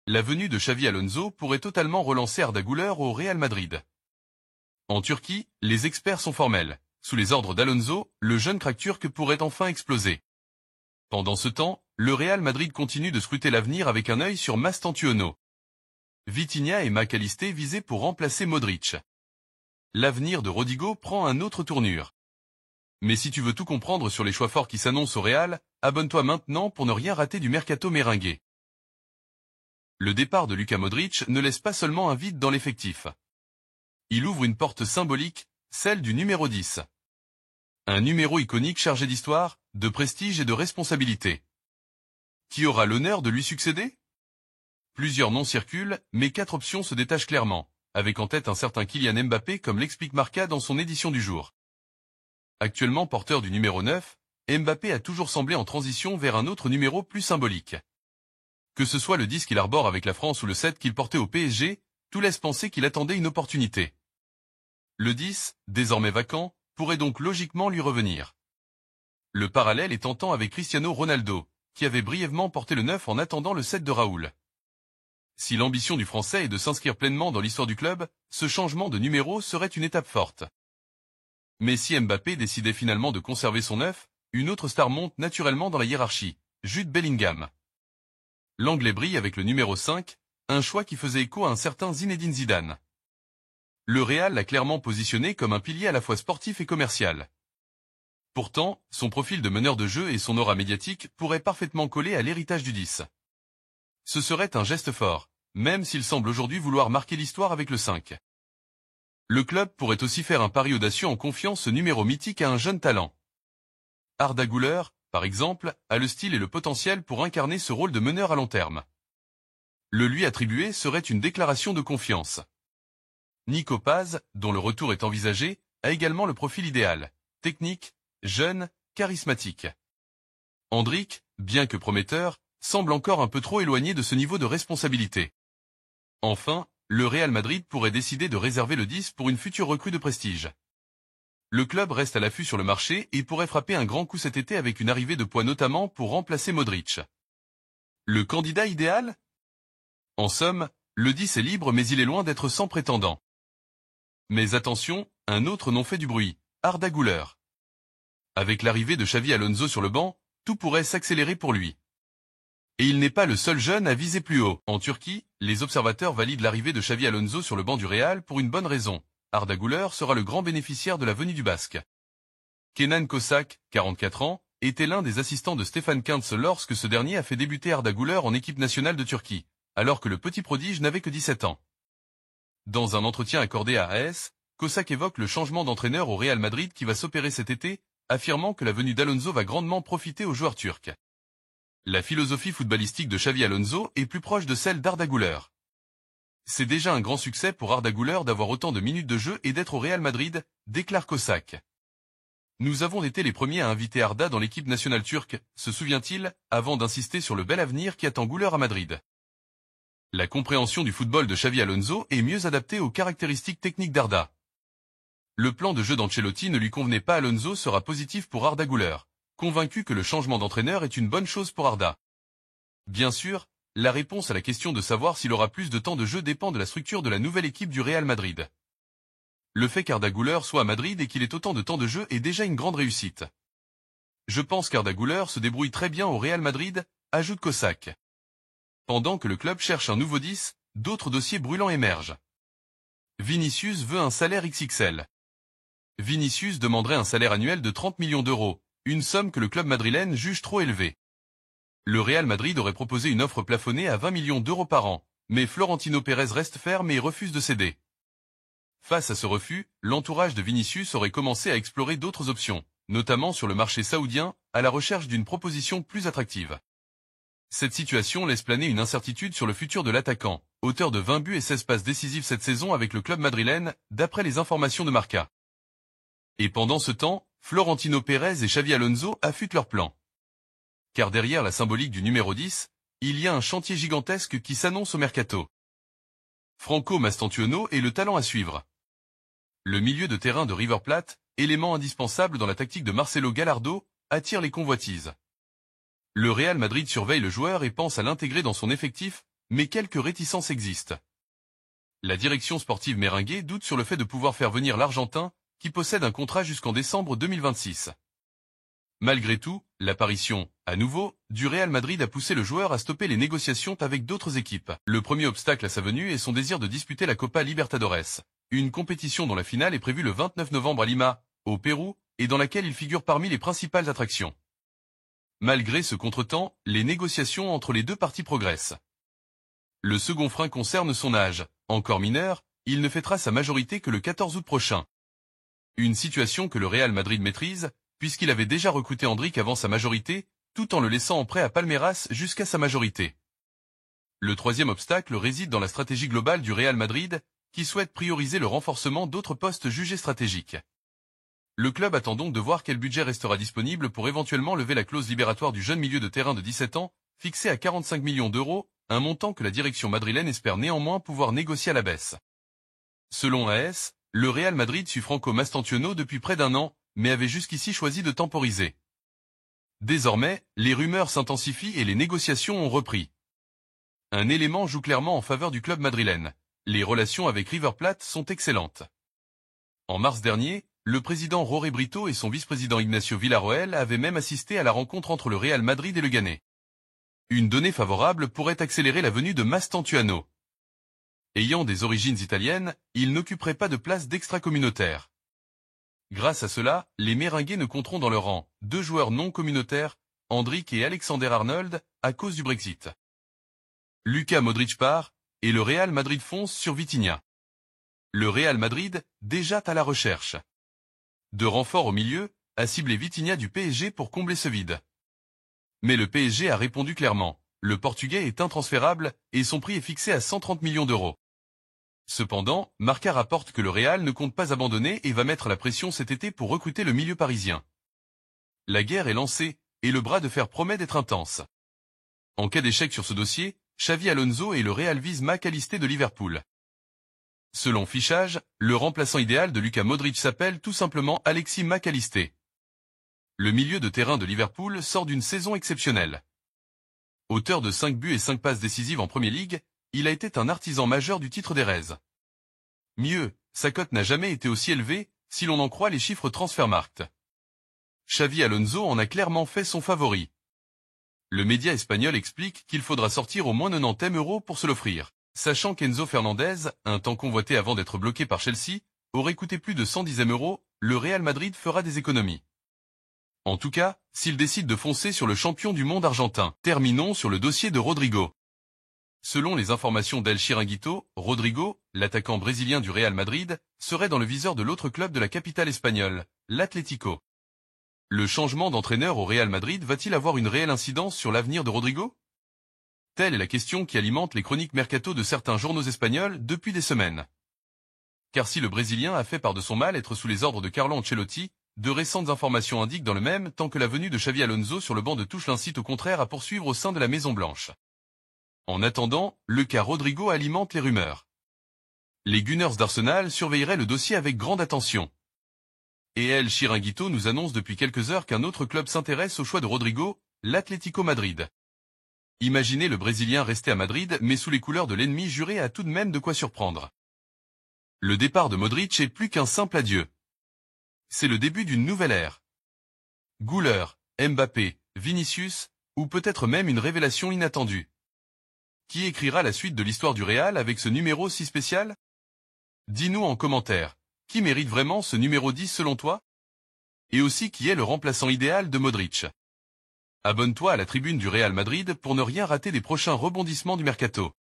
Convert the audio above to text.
la venue de Xavi Alonso pourrait totalement relancer Arda Güler au Real Madrid. En Turquie, les experts sont formels. Sous les ordres d'Alonso, le jeune crack turc pourrait enfin exploser. Pendant ce temps, le Real Madrid continue de scruter l'avenir avec un œil sur Mastantuono. Vitinha et McAllister visés pour remplacer Modric. L'avenir de Rodrigo prend un autre tournure. Mais si tu veux tout comprendre sur les choix forts qui s'annoncent au Real, abonne-toi maintenant pour ne rien rater du mercato merengue. Le départ de Luka Modric ne laisse pas seulement un vide dans l'effectif. Il ouvre une porte symbolique, celle du numéro 10. Un numéro iconique chargé d'histoire, de prestige et de responsabilité. Qui aura l'honneur de lui succéder? Plusieurs noms circulent, mais 4 options se détachent clairement, avec en tête un certain Kylian Mbappé comme l'explique Marca dans son édition du jour. Actuellement porteur du numéro 9, Mbappé a toujours semblé en transition vers un autre numéro plus symbolique. Que ce soit le 10 qu'il arbore avec la France ou le 7 qu'il portait au PSG, tout laisse penser qu'il attendait une opportunité. Le 10, désormais vacant, pourrait donc logiquement lui revenir. Le parallèle est tentant avec Cristiano Ronaldo, qui avait brièvement porté le 9 en attendant le 7 de Raoul. Si l'ambition du Français est de s'inscrire pleinement dans l'histoire du club, ce changement de numéro serait une étape forte. Mais si Mbappé décidait finalement de conserver son 9, une autre star monte naturellement dans la hiérarchie, Jude Bellingham. L'Anglais brille avec le numéro 5, un choix qui faisait écho à un certain Zinedine Zidane. Le Real l'a clairement positionné comme un pilier à la fois sportif et commercial. Pourtant, son profil de meneur de jeu et son aura médiatique pourraient parfaitement coller à l'héritage du 10. Ce serait un geste fort, même s'il semble aujourd'hui vouloir marquer l'histoire avec le 5. Le club pourrait aussi faire un pari audacieux en confiant ce numéro mythique à un jeune talent. Arda Güler, par exemple, a le style et le potentiel pour incarner ce rôle de meneur à long terme. Le lui attribuer serait une déclaration de confiance. Nico Paz, dont le retour est envisagé, a également le profil idéal, technique, jeune, charismatique. Endrick, bien que prometteur, semble encore un peu trop éloigné de ce niveau de responsabilité. Enfin, le Real Madrid pourrait décider de réserver le 10 pour une future recrue de prestige. Le club reste à l'affût sur le marché et pourrait frapper un grand coup cet été avec une arrivée de poids notamment pour remplacer Modric. Le candidat idéal? En somme, le 10 est libre mais il est loin d'être sans prétendant. Mais attention, un autre nom fait du bruit, Arda Güler. Avec l'arrivée de Xavi Alonso sur le banc, tout pourrait s'accélérer pour lui. Et il n'est pas le seul jeune à viser plus haut. En Turquie, les observateurs valident l'arrivée de Xavi Alonso sur le banc du Real pour une bonne raison. Arda Güler sera le grand bénéficiaire de la venue du Basque. Kenan Kosak, 44 ans, était l'un des assistants de Stefan Kuntz lorsque ce dernier a fait débuter Arda Güler en équipe nationale de Turquie, alors que le petit prodige n'avait que 17 ans. Dans un entretien accordé à AS, Kosak évoque le changement d'entraîneur au Real Madrid qui va s'opérer cet été, affirmant que la venue d'Alonso va grandement profiter aux joueurs turcs. La philosophie footballistique de Xavi Alonso est plus proche de celle d'Arda Güler. C'est déjà un grand succès pour Arda Güler d'avoir autant de minutes de jeu et d'être au Real Madrid, déclare Kosak. Nous avons été les premiers à inviter Arda dans l'équipe nationale turque, se souvient-il, avant d'insister sur le bel avenir qui attend Güler à Madrid. La compréhension du football de Xavi Alonso est mieux adaptée aux caractéristiques techniques d'Arda. Le plan de jeu d'Ancelotti ne lui convenait pas. Alonso sera positif pour Arda Güler, convaincu que le changement d'entraîneur est une bonne chose pour Arda. Bien sûr, la réponse à la question de savoir s'il aura plus de temps de jeu dépend de la structure de la nouvelle équipe du Real Madrid. Le fait qu'Arda Güler soit à Madrid et qu'il ait autant de temps de jeu est déjà une grande réussite. Je pense qu'Arda Güler se débrouille très bien au Real Madrid, ajoute Kosak. Pendant que le club cherche un nouveau 10, d'autres dossiers brûlants émergent. Vinicius veut un salaire XXL. Vinicius demanderait un salaire annuel de 30 millions d'euros, une somme que le club madrilène juge trop élevée. Le Real Madrid aurait proposé une offre plafonnée à 20 millions d'euros par an, mais Florentino Pérez reste ferme et refuse de céder. Face à ce refus, l'entourage de Vinicius aurait commencé à explorer d'autres options, notamment sur le marché saoudien, à la recherche d'une proposition plus attractive. Cette situation laisse planer une incertitude sur le futur de l'attaquant, auteur de 20 buts et 16 passes décisives cette saison avec le club madrilène, d'après les informations de Marca. Et pendant ce temps, Florentino Pérez et Xavi Alonso affûtent leurs plans. Car derrière la symbolique du numéro 10, il y a un chantier gigantesque qui s'annonce au mercato. Franco Mastantuono est le talent à suivre. Le milieu de terrain de River Plate, élément indispensable dans la tactique de Marcelo Gallardo, attire les convoitises. Le Real Madrid surveille le joueur et pense à l'intégrer dans son effectif, mais quelques réticences existent. La direction sportive merengue doute sur le fait de pouvoir faire venir l'Argentin, qui possède un contrat jusqu'en décembre 2026. Malgré tout, l'apparition, à nouveau, du Real Madrid a poussé le joueur à stopper les négociations avec d'autres équipes. Le premier obstacle à sa venue est son désir de disputer la Copa Libertadores, une compétition dont la finale est prévue le 29 novembre à Lima, au Pérou, et dans laquelle il figure parmi les principales attractions. Malgré ce contretemps, les négociations entre les deux parties progressent. Le second frein concerne son âge. Encore mineur, il ne fêtera sa majorité que le 14 août prochain. Une situation que le Real Madrid maîtrise, puisqu'il avait déjà recruté Endrick avant sa majorité, tout en le laissant en prêt à Palmeiras jusqu'à sa majorité. Le troisième obstacle réside dans la stratégie globale du Real Madrid, qui souhaite prioriser le renforcement d'autres postes jugés stratégiques. Le club attend donc de voir quel budget restera disponible pour éventuellement lever la clause libératoire du jeune milieu de terrain de 17 ans, fixée à 45 millions d'euros, un montant que la direction madrilène espère néanmoins pouvoir négocier à la baisse. Selon AS, le Real Madrid suit Franco Mastantuono depuis près d'un an, mais avait jusqu'ici choisi de temporiser. Désormais, les rumeurs s'intensifient et les négociations ont repris. Un élément joue clairement en faveur du club madrilène. Les relations avec River Plate sont excellentes. En mars dernier, le président Jorge Brito et son vice-président Ignacio Villarroel avaient même assisté à la rencontre entre le Real Madrid et le Ghané. Une donnée favorable pourrait accélérer la venue de Mastantuono. Ayant des origines italiennes, il n'occuperait pas de place d'extra-communautaire. Grâce à cela, les Merengues ne compteront dans leur rang 2 joueurs non communautaires, Endrick et Alexander Arnold, à cause du Brexit. Luka Modric part, et le Real Madrid fonce sur Vitinha. Le Real Madrid, déjà à la recherche de renfort au milieu, a ciblé Vitinha du PSG pour combler ce vide. Mais le PSG a répondu clairement, le Portugais est intransférable et son prix est fixé à 130 millions d'euros. Cependant, Marca rapporte que le Real ne compte pas abandonner et va mettre la pression cet été pour recruter le milieu parisien. La guerre est lancée, et le bras de fer promet d'être intense. En cas d'échec sur ce dossier, Xavi Alonso et le Real visent Mac Allister de Liverpool. Selon Fichage, le remplaçant idéal de Luka Modric s'appelle tout simplement Alexis Mac Allister. Le milieu de terrain de Liverpool sort d'une saison exceptionnelle. Auteur de 5 buts et 5 passes décisives en Premier League, il a été un artisan majeur du titre d'Erez. Mieux, sa cote n'a jamais été aussi élevée, si l'on en croit les chiffres Transfermarkt. Xavi Alonso en a clairement fait son favori. Le média espagnol explique qu'il faudra sortir au moins 90 € pour se l'offrir, sachant qu'Enzo Fernandez, un temps convoité avant d'être bloqué par Chelsea, aurait coûté plus de 110 €, le Real Madrid fera des économies. En tout cas, s'il décide de foncer sur le champion du monde argentin. Terminons sur le dossier de Rodrigo. Selon les informations d'El Chiringuito, Rodrigo, l'attaquant brésilien du Real Madrid, serait dans le viseur de l'autre club de la capitale espagnole, l'Atlético. Le changement d'entraîneur au Real Madrid va-t-il avoir une réelle incidence sur l'avenir de Rodrigo? Telle est la question qui alimente les chroniques mercato de certains journaux espagnols depuis des semaines. Car si le Brésilien a fait part de son mal-être sous les ordres de Carlo Ancelotti, de récentes informations indiquent dans le même temps que la venue de Xavi Alonso sur le banc de touche l'incite au contraire à poursuivre au sein de la Maison Blanche. En attendant, le cas Rodrigo alimente les rumeurs. Les Gunners d'Arsenal surveilleraient le dossier avec grande attention. Et El Chiringuito nous annonce depuis quelques heures qu'un autre club s'intéresse au choix de Rodrigo, l'Atlético Madrid. Imaginez le Brésilien resté à Madrid mais sous les couleurs de l'ennemi juré a tout de même de quoi surprendre. Le départ de Modric est plus qu'un simple adieu. C'est le début d'une nouvelle ère. Güler, Mbappé, Vinicius, ou peut-être même une révélation inattendue. Qui écrira la suite de l'histoire du Real avec ce numéro si spécial? Dis-nous en commentaire, qui mérite vraiment ce numéro 10 selon toi? Et aussi qui est le remplaçant idéal de Modric? Abonne-toi à la tribune du Real Madrid pour ne rien rater des prochains rebondissements du mercato.